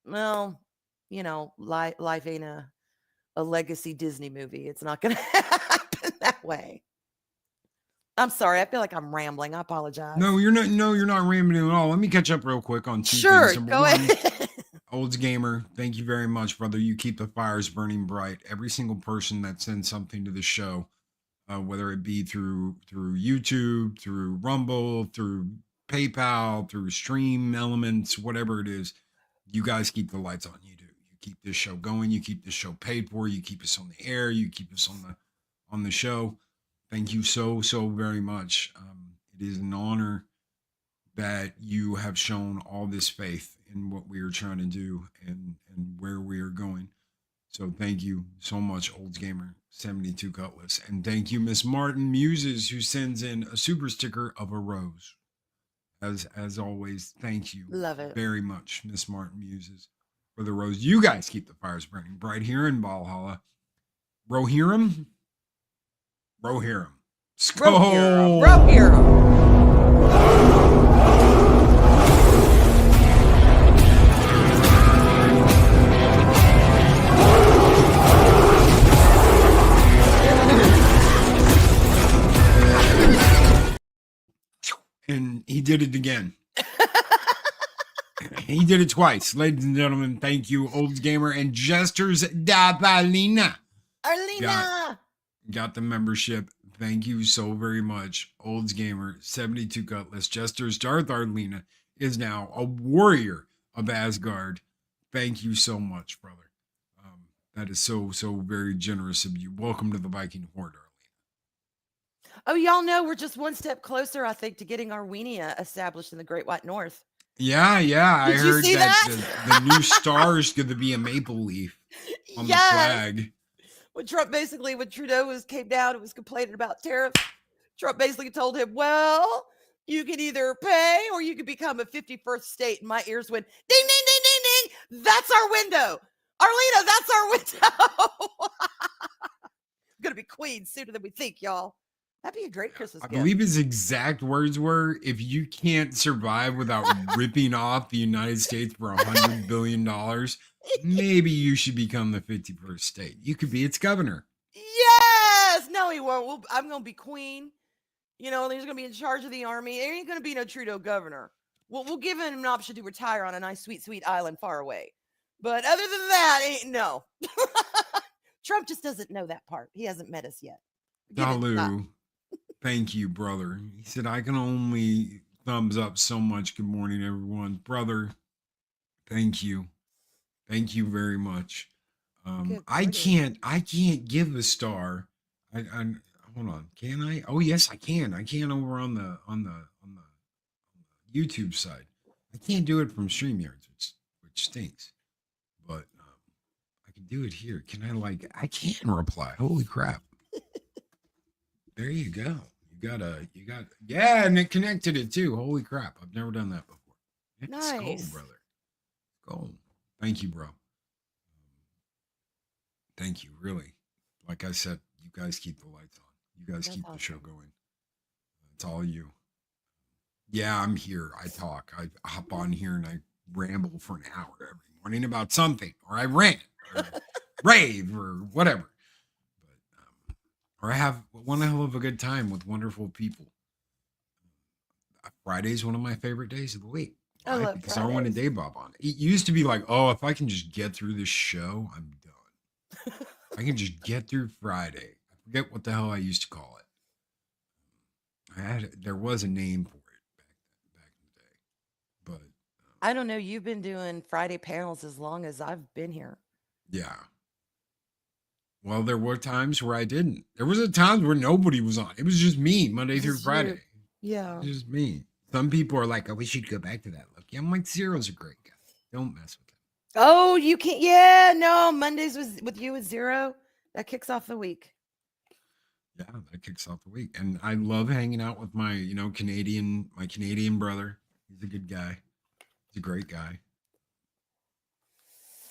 Well, life ain't a legacy Disney movie. It's not going to happen that way. I'm sorry. I feel like I'm rambling. I apologize. No, you're not. No, you're not rambling at all. Let me catch up real quick on two things. Number Go one, ahead. Olds Gamer, thank you very much, brother. You keep the fires burning bright. Every single person that sends something to the show, whether it be through YouTube, through Rumble, through PayPal, through Stream Elements, whatever it is, you guys keep the lights on. You do. You keep this show going. You keep this show paid for. You keep us on the air. You keep us on the show. Thank you so very much. It is an honor that you have shown all this faith in what we are trying to do and where we are going. So thank you so much, Olds Gamer 72 Cutlass, and thank you, Miss Martin Muses, who sends in a super sticker of a rose. As always, thank you. Love it very much, Miss Martin Muses, for the rose. You guys keep the fires burning bright here in Valhalla. Rohirrim. Rohirrim. And he did it again. He did it twice. Ladies and gentlemen, thank you, Olds Gamer and Jesters da Palina. Arlena. Got the membership. Thank you so very much. Olds Gamer, 72 Cutlass, Jesters, Darth Arlena is now a warrior of Asgard. Thank you so much, brother. That is so very generous of you. Welcome to the Viking Horde, Arlena. Oh, y'all know we're just one step closer, I think, to getting our weenie established in the Great White North. Yeah. I heard that the new star is going to be a maple leaf on the flag. When Trudeau came down and was complaining about tariffs, Trump basically told him, well, you can either pay or you can become a 51st state. And my ears went, ding, ding, ding, ding, ding. That's our window. Arlena, that's our window. I'm going to be queen sooner than we think, y'all. That'd be a great Christmas gift. I believe his exact words were, if you can't survive without ripping off the United States for $100 billion, maybe you should become the 51st state. You could be its governor. Yes. No, he won't. I'm going to be queen. He's going to be in charge of the army. There ain't going to be no Trudeau governor. We'll give him an option to retire on a nice, sweet, sweet island far away. But other than that, no. Trump just doesn't know that part. He hasn't met us yet. Dalu, thank you, brother. He said, I can only thumbs up so much. Good morning, everyone. Brother, thank you. Thank you very much. I can't give a star. I hold on. Can I? Oh yes, I can. I can over on the YouTube side. I can't do it from StreamYard, which stinks. But I can do it here. Can I I can reply. Holy crap. There you go. Yeah, and it connected it too. Holy crap. I've never done that before. Let's nice. go, brother. Go. Thank you, bro. Thank you, really. Like I said, you guys keep the lights on. You guys keep the show going. It's all you. Yeah, I'm here. I talk. I hop on here and I ramble for an hour every morning about something, or I rant, or rave, or whatever. But or I have one hell of a good time with wonderful people. Friday is one of my favorite days of the week. Right? I love because Fridays. I want a day Bob on. It used to be like, oh, if I can just get through this show, I'm done. I can just get through Friday. I forget what the hell I used to call it. There was a name for it back in the day, but I don't know. You've been doing Friday panels as long as I've been here. yeah. Well, there were times where I didn't. There was a times where nobody was on. It was just me Monday through Just you. Friday. Yeah. It's just me. Some people are like, "I wish you'd go back to that look." Yeah, I'm like, Zero's a great guy. Don't mess with him. Oh, you can't. Yeah, no. Mondays with you with Zero. That kicks off the week. Yeah, that kicks off the week, and I love hanging out with my Canadian brother. He's a good guy. He's a great guy.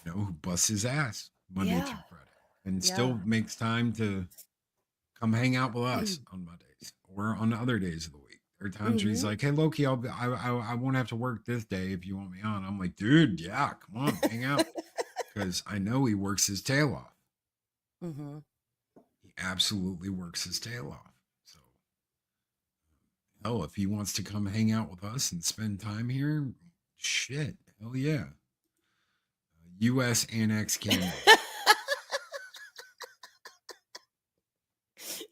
Who busts his ass Monday Yeah. through Friday, and Yeah. still makes time to come hang out with us on Mondays or on other days of the week. There are times where he's Mm-hmm. like, "Hey Loki, I won't have to work this day if you want me on." I'm like, "Dude, yeah, come on, hang out," because I know he works his tail off. Mm-hmm. He absolutely works his tail off. So, hell, if he wants to come hang out with us and spend time here, shit, hell yeah. U.S. annex Canada.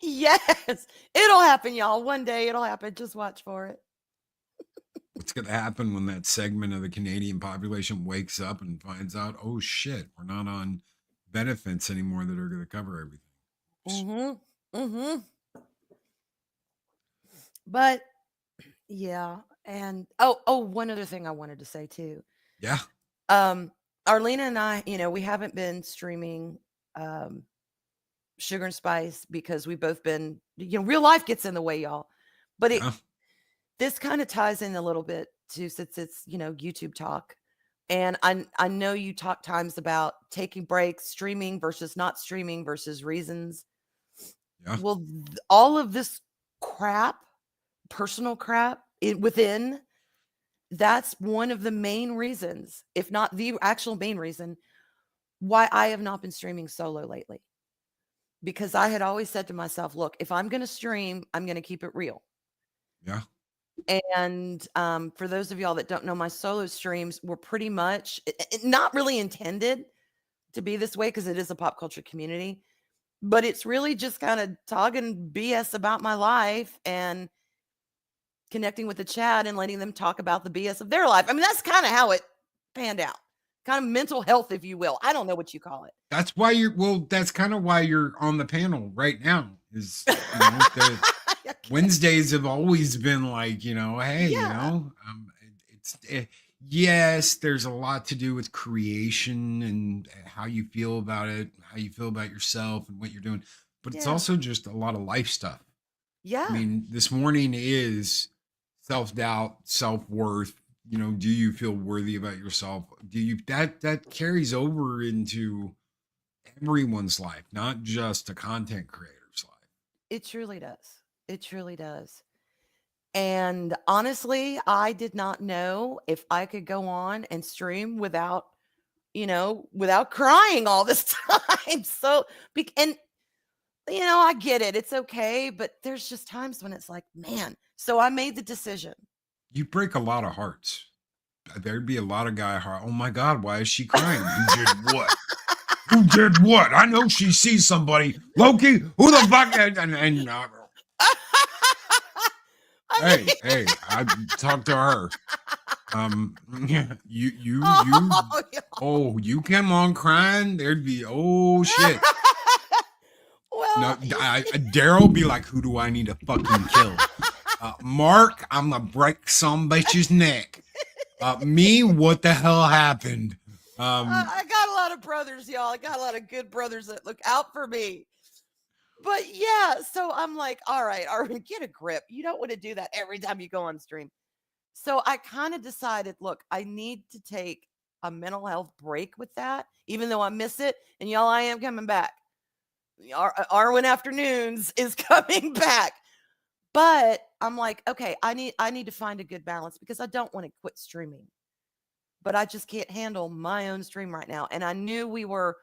Yes. It'll happen, y'all. One day it'll happen. Just watch for it. What's going to happen when that segment of the Canadian population wakes up and finds out, oh shit, we're not on benefits anymore that are going to cover everything? Mm-hmm. Mm-hmm. But yeah. And one other thing I wanted to say too. Yeah. Arlena and I, we haven't been streaming Sugar and Spice because we've both been, real life gets in the way, y'all. But Yeah. this kind of ties in a little bit to, since it's, YouTube talk. And I know you talk times about taking breaks, streaming versus not streaming versus reasons. Yeah. Well, all of this crap, personal crap within, that's one of the main reasons, if not the actual main reason, why I have not been streaming solo lately. Because I had always said to myself, look, if I'm going to stream, I'm going to keep it real. Yeah. And for those of y'all that don't know, my solo streams were pretty much not really intended to be this way because it is a pop culture community, but it's really just kind of talking BS about my life and connecting with the chat and letting them talk about the BS of their life. I mean, that's kind of how it panned out. Kind of mental health, if you will. I don't know what you call it. That's why that's kind of why you're on the panel right now is, the Okay. Wednesdays have always been like, hey, Yeah. it's yes, there's a lot to do with creation and how you feel about it, how you feel about yourself and what you're doing, but it's Yeah. also just a lot of life stuff. Yeah. I mean, this morning is self-doubt, self-worth. Do you feel worthy about yourself? Do you that carries over into everyone's life, not just a content creator's life. It truly does. It truly does. And honestly, I did not know if I could go on and stream without, without crying all this time. So, and, I get it. It's okay. But there's just times when it's like, man. So I made the decision. You break a lot of hearts. There'd be a lot of guy heart. Oh my God, why is she crying? Who did what? Who did what? I know she sees somebody. Loki, who the fuck? Hey, I talked to her. You. Oh, you came on crying. There'd be shit. Well, no, Daryl be like, who do I need to fucking kill? Mark, I'm gonna break some bitch's neck. Me, what the hell happened? I got a lot of brothers, y'all. I got a lot of good brothers that look out for me. But yeah, so I'm like, all right, Arvin, get a grip. You don't want to do that every time you go on stream. So I kind of decided, look, I need to take a mental health break with that, even though I miss it. And y'all, I am coming back. Arwen Afternoons is coming back. But I'm like, okay, I need to find a good balance because I don't want to quit streaming. But I just can't handle my own stream right now. And I knew we were,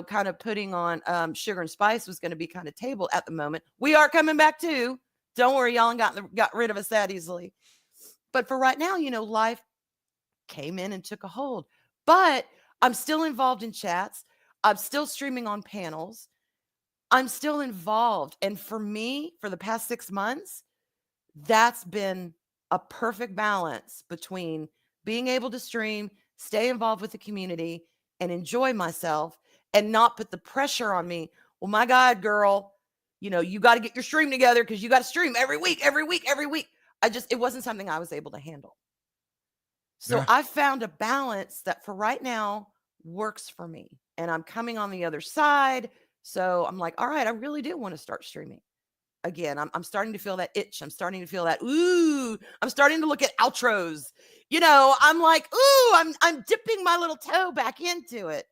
kind of putting on Sugar and Spice was going to be kind of tabled at the moment. We are coming back too. Don't worry, y'all got rid of us that easily. But for right now, life came in and took a hold. But I'm still involved in chats. I'm still streaming on panels. I'm still involved. And for me, for the past 6 months, that's been a perfect balance between being able to stream, stay involved with the community, and enjoy myself, and not put the pressure on me. Well, my God, girl, you got to get your stream together because you got to stream every week, every week, every week. It wasn't something I was able to handle. So Yeah. I found a balance that for right now works for me. And I'm coming on the other side. So I'm like, all right, I really do want to start streaming again. I'm starting to feel that itch. I'm starting to feel that, ooh, I'm starting to look at outros. I'm like, ooh, I'm dipping my little toe back into it.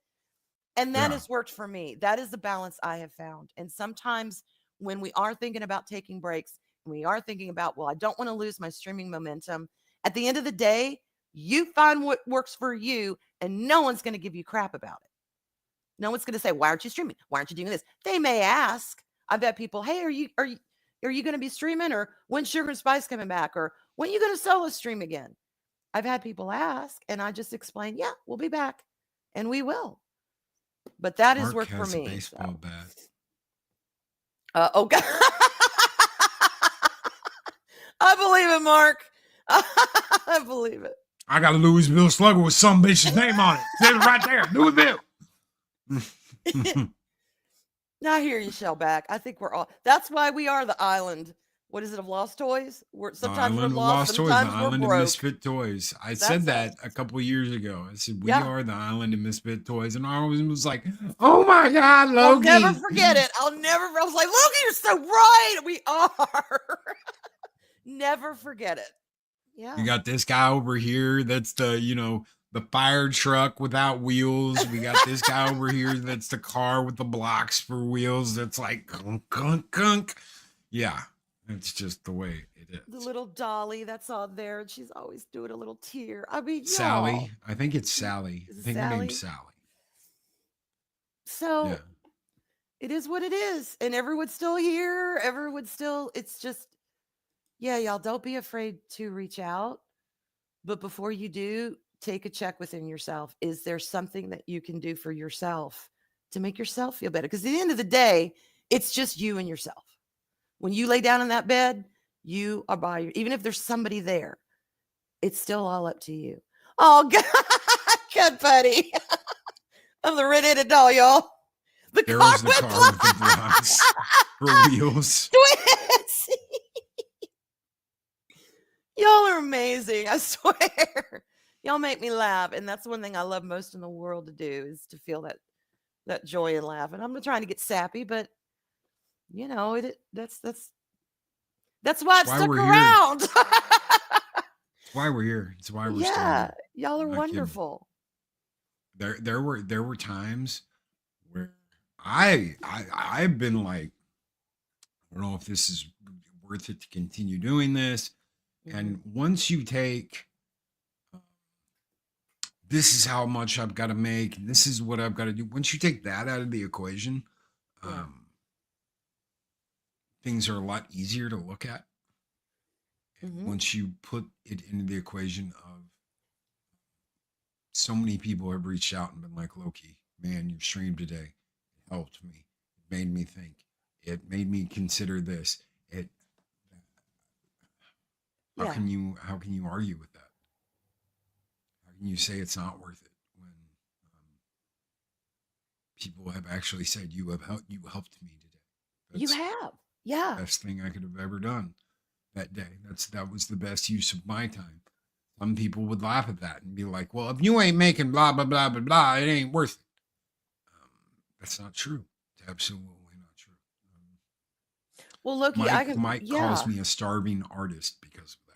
And that Yeah. has worked for me. That is the balance I have found. And sometimes when we are thinking about taking breaks, and we are thinking about, well, I don't want to lose my streaming momentum. At the end of the day, you find what works for you, and no one's going to give you crap about it. No one's going to say, why aren't you streaming? Why aren't you doing this? They may ask. I've had people, hey, are you going to be streaming, or when's Sugar and Spice coming back, or when are you going to solo stream again? I've had people ask, and I just explain, yeah, we'll be back, and we will. But that has Mark worked for has a me. baseball bat. Okay. I believe it, Mark. I believe it. I got a Louisville Slugger with some bitch's name on it. Says it right there, Louisville. I hear you, Shellback. I think we're all. That's why we are the island. What is it, of lost toys? Sometimes we're lost, sometimes the we're island of broke. misfit toys. I said that a couple years ago. I said we are the island of misfit toys, and I always was like, "Oh my God, Loki!" I'll never forget it. I was like, Loki, you're so right. We are. Never forget it. Yeah. We got this guy over here. That's the the fire truck without wheels. We got this guy over here. That's the car with the blocks for wheels. That's like gunk gunk gunk. Yeah. It's just the way it is. The little dolly that's on there, and she's always doing a little tear. I mean, Sally. y'all. I think it's Sally. I think her name's Sally. So yeah. It is what it is. And everyone's still here. It's just, yeah, y'all don't be afraid to reach out. But before you do, take a check within yourself. Is there something that you can do for yourself to make yourself feel better? Because at the end of the day, it's just you and yourself. When you lay down in that bed, you are by your, even if there's somebody there, it's still all up to you. Oh, God, good buddy. I'm the red-headed doll, y'all. There was the car with the blocks for wheels. Twins. Y'all are amazing, I swear. Y'all make me laugh, and that's one thing I love most in the world to do, is to feel that joy and laugh. And I'm not trying to get sappy, but that's why I've stuck around. It's why we're here. It's why we're still here. Y'all are wonderful. There were times where I've been like, I don't know if this is worth it to continue doing this. Mm-hmm. And once you take, this is how much I've got to make, and this is what I've got to do. Once you take that out of the equation, things are a lot easier to look at. Mm-hmm. Once you put it into the equation of, so many people have reached out and been like, Loki, man, your stream today, it helped me. It made me think. It made me consider this. How can you argue with that? How can you say it's not worth it when people have actually said you helped me today? You have, yeah. Best thing I could have ever done that day. That was the best use of my time. Some people would laugh at that and be like, well, if you ain't making blah, blah, blah, blah, blah, it ain't worth it. That's not true. It's absolutely not true. Well, Loki, Mike calls me a starving artist because of that.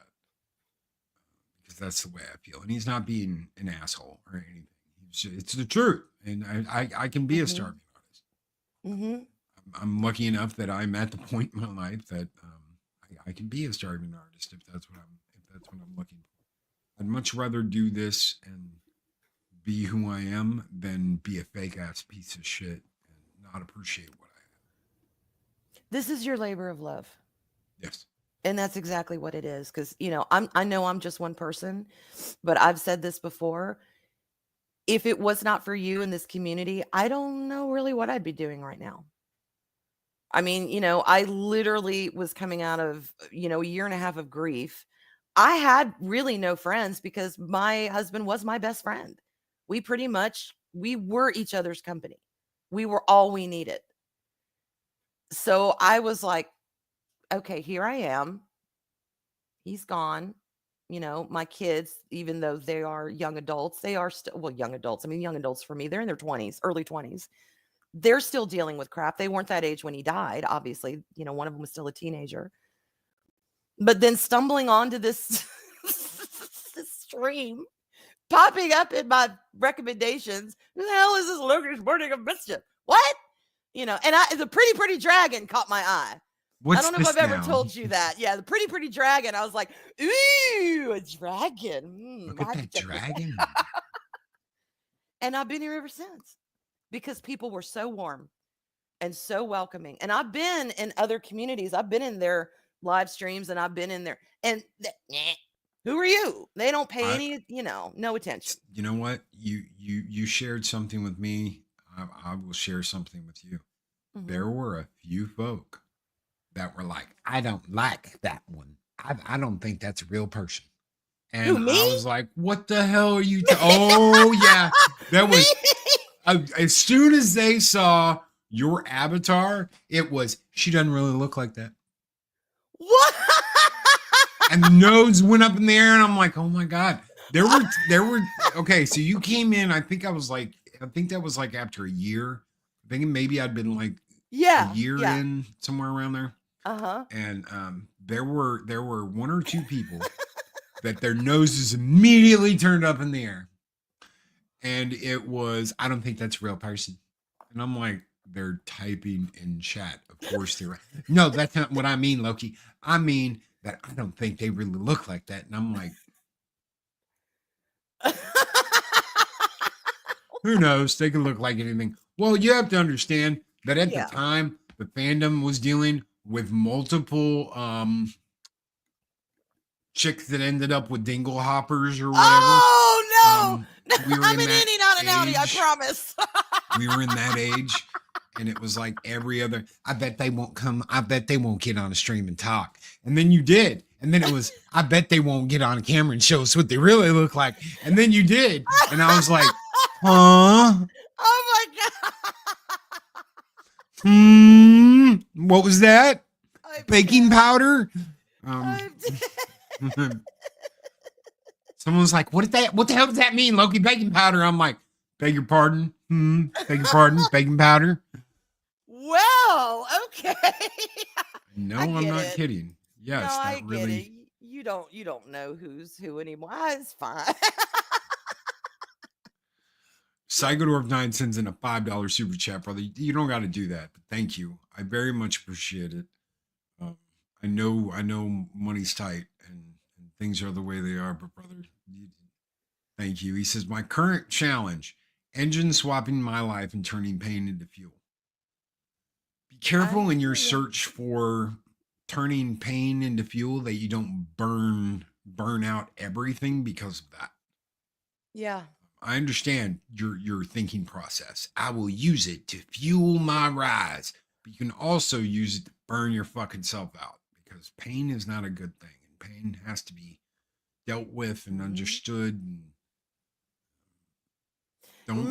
Because that's the way I feel. And he's not being an asshole or anything. It's the truth. And I can be a starving artist. Mm-hmm. I'm lucky enough that I'm at the point in my life that I can be a starving artist if that's what I'm looking for. I'd much rather do this and be who I am than be a fake ass piece of shit and not appreciate what I am. This is your labor of love. Yes. And that's exactly what it is. Because, I know I'm just one person, but I've said this before. If it was not for you in this community, I don't know really what I'd be doing right now. I mean, I literally was coming out of, a year and a half of grief. I had really no friends because my husband was my best friend. We were each other's company. We were all we needed. So I was like, okay, here I am. He's gone. My kids, even though they are young adults, they are still, well, young adults. I mean, young adults for me, they're in their 20s, early 20s. They're still dealing with crap. They weren't that age when he died. Obviously, one of them was still a teenager. But then stumbling onto this, this stream, popping up in my recommendations, who the hell is this Loki's Morning of Mischief? What? And the pretty dragon caught my eye. What's I don't know if I've ever told you that. Yeah, the pretty dragon. I was like, ooh, a dragon. Look at that dragon. And I've been here ever since because people were so warm and so welcoming. And I've been in other communities. I've been in their live streams and I've been in there. And who are you? They don't pay any, no attention. You know what? You shared something with me. I will share something with you. Mm-hmm. There were a few folk that were like, I don't like that one. I don't think that's a real person. And who, me? I was like, what the hell are you? Oh, yeah. That was, as soon as they saw your avatar, it was, she doesn't really look like that. What? And the nose went up in the air and I'm like, oh my God. There were, okay. So you came in, I think that was like after a year. I think maybe I'd been like a year in, somewhere around there. Uh-huh. And there were one or two people that their noses immediately turned up in the air. And it was, I don't think that's a real person. And I'm like, they're typing in chat. Of course they're no, that's not what I mean, Loki. I mean that I don't think they really look like that. And I'm like, who knows? They can look like anything. Well, you have to understand that at the time, the fandom was dealing with multiple chicks that ended up with dingle hoppers or whatever. Oh no! I'm an innie, not an outie, I promise. We were in that age, and it was like every other. I bet they won't come. I bet they won't get on a stream and talk. And then you did, and then it was. I bet they won't get on camera and show us what they really look like. And then you did, and I was like, huh? Oh my God! What was that? Baking powder? Someone was like, what the hell does that mean, Loki? Baking powder. I'm like, beg your pardon? Beg your pardon? Baking powder? Well, okay. No, I'm not kidding. Yes, no, that I really. Get it. You don't know who's who anymore. It's fine. Psychodorf9 sends in a $5 super chat, brother. You don't got to do that, but thank you. I very much appreciate it. I know money's tight and things are the way they are, but brother, thank you. He says, my current challenge, engine swapping my life and turning pain into fuel. Be careful in your search for turning pain into fuel that you don't burn out everything because of that. Yeah. I understand your thinking process. I will use it to fuel my rise, but you can also use it to burn your fucking self out because pain is not a good thing. And pain has to be dealt with and understood. And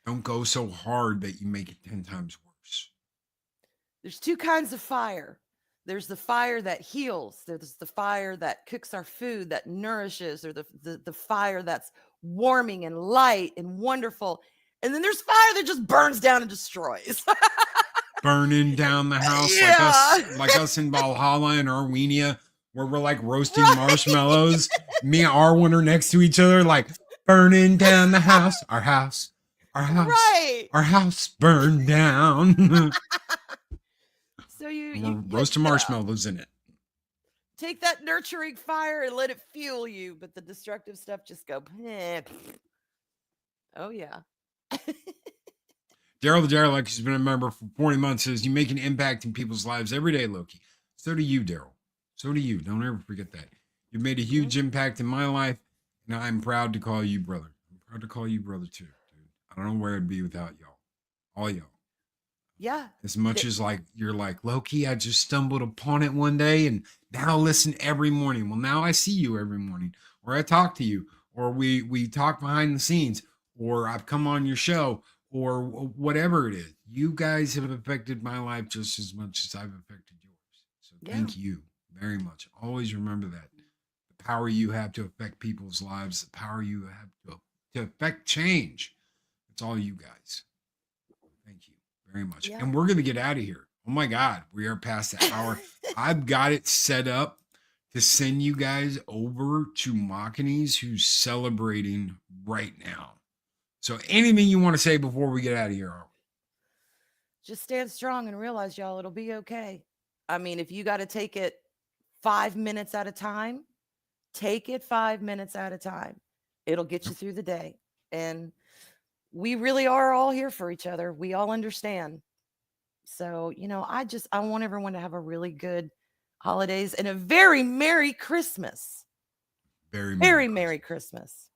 don't go so hard that you make it 10 times worse. There's two kinds of fire. There's the fire that heals. There's the fire that cooks our food, that nourishes, or the fire that's warming and light and wonderful. And then there's fire that just burns down and destroys. Burning down the house like us in Valhalla and Arwenia, where we're like roasting marshmallows. Me and Arwen are next to each other, like burning down the house. Our house. Our house burned down. So you roasting marshmallows in it. Take that nurturing fire and let it fuel you, but the destructive stuff just go. Oh yeah. Daryl the Derelict, who's been a member for 40 months, says you make an impact in people's lives every day, Loki. So do you, Daryl. So do you. Don't ever forget that. You've made a huge impact in my life, and I'm proud to call you brother. I'm proud to call you brother too, dude. I don't know where I'd be without y'all. All y'all. Yeah. As much as like you're like, Loki, I just stumbled upon it one day and now listen every morning. Well, now I see you every morning, or I talk to you, or we talk behind the scenes, or I've come on your show, or whatever it is. You guys have affected my life just as much as I've affected yours. So Yeah. thank you very much. Always remember that. The power you have to affect people's lives, the power you have to affect change. It's all you guys. Thank you very much. Yeah. And we're going to get out of here. Oh my God, we are past the hour. I've got it set up to send you guys over to Machines, who's celebrating right now. So anything you want to say before we get out of here? Just stand strong and realize, y'all, it'll be okay. I mean, if you got to take it 5 minutes at a time, take it 5 minutes at a time. It'll get you through the day. And we really are all here for each other. We all understand. So, I want everyone to have a really good holidays and a very Merry Christmas. Very Merry Christmas.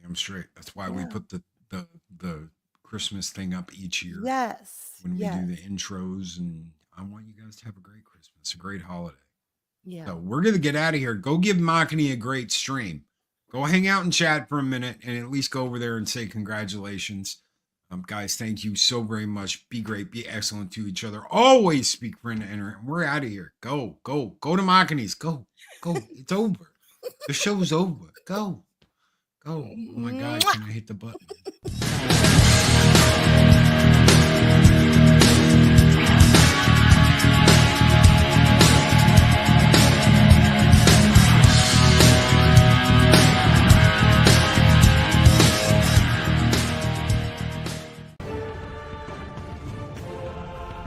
Damn straight. That's why we put the Christmas thing up each year. Yes. When we do the intros, and I want you guys to have a great Christmas, a great holiday. Yeah. So we're going to get out of here. Go give Machini a great stream. Go hang out and chat for a minute and at least go over there and say congratulations. Guys, thank you so very much. Be great. Be excellent to each other. Always speak friend to enter. We're out of here. Go to Machini's. Go. It's over. The show's over. Go. Oh my God, can I hit the button?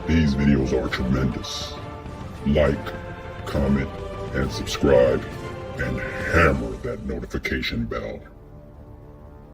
These videos are tremendous. Like, comment, and subscribe, and hammer that notification bell.